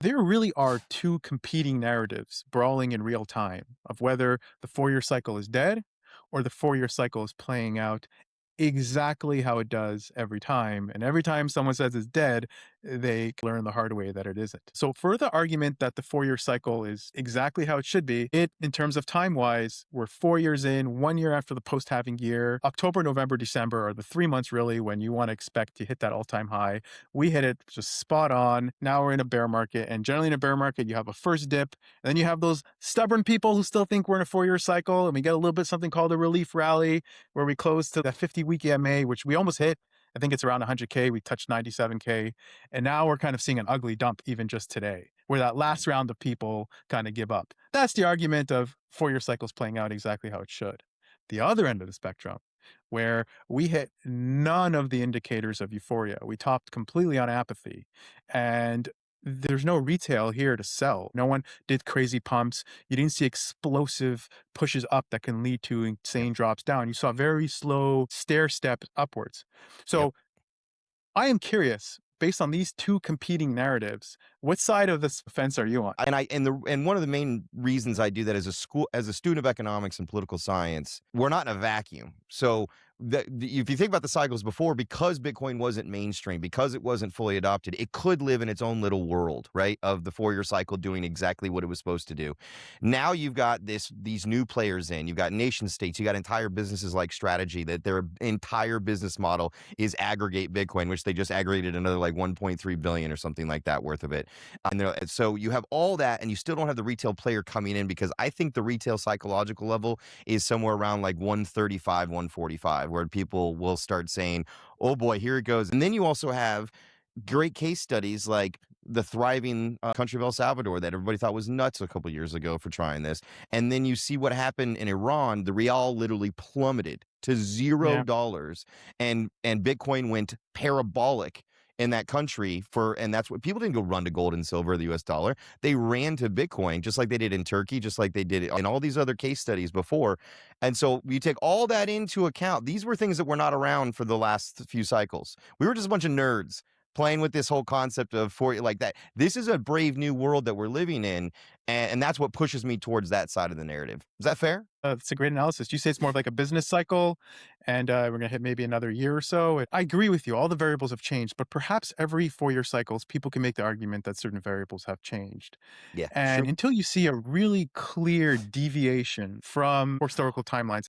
There really are two competing narratives brawling in real time of whether the Fourier cycle is dead or the Fourier cycle is playing out exactly how it does every time. And every time someone says it's dead, they learn the hard way that it isn't. So, for the argument that the Fourier cycle is exactly how it should be, in terms of time wise, we're 4 years in, 1 year after the post halving year. October, November, December are the 3 months really when you want to expect to hit that all time high. We hit it just spot on. Now we're in a bear market. And generally, in a bear market, you have a first dip, and then you have those stubborn people who still think we're in a 4 year cycle. And we get a little bit something called a relief rally where we close to that 50-week EMA, which we almost hit. I think it's around 100K. We touched 97K. And now we're kind of seeing an ugly dump even just today, where that last round of people kind of give up. That's the argument of 4 year cycles playing out exactly how it should. The other end of the spectrum, where we hit none of the indicators of euphoria, we topped completely on apathy. And there's no retail here to sell. No one did crazy pumps. You didn't see explosive pushes up that can lead to Yep. insane drops down. You saw very slow stair step upwards. Yep. So I am curious, based on these two competing narratives, what side of this fence are you on? And one of the main reasons I do that as a student of economics and political science, we're not in a vacuum. So if you think about the cycles before, because Bitcoin wasn't mainstream, because it wasn't fully adopted, it could live in its own little world, right? Of the 4 year cycle doing exactly what it was supposed to do. Now you've got these new players in. You've got nation states. You got entire businesses like Strategy that their entire business model is aggregate Bitcoin, which they just aggregated another like 1.3 billion or something like that worth of it. And so you have all that, and you still don't have the retail player coming in, because I think the retail psychological level is somewhere around like 135, 145, where people will start saying, oh boy, here it goes. And then you also have great case studies like the thriving country of El Salvador that everybody thought was nuts a couple years ago for trying this. And then you see what happened in Iran. The real literally plummeted to zero Yeah. dollars, and Bitcoin went parabolic in that country and that's what people didn't go run to gold and silver, the US dollar. They ran to Bitcoin, just like they did in Turkey, just like they did in all these other case studies before. And so you take all that into account. These were things that were not around for the last few cycles. We were just a bunch of nerds playing with this whole concept of for like that. This is a brave new world that we're living in, and that's what pushes me towards that side of the narrative. Is that fair? That's a great analysis. You say it's more of like a business cycle, and we're going to hit maybe another year or so. I agree with you. All the variables have changed, but perhaps every 4 year cycles, people can make the argument that certain variables have changed. Yeah, And sure. until you see a really clear deviation from historical timelines,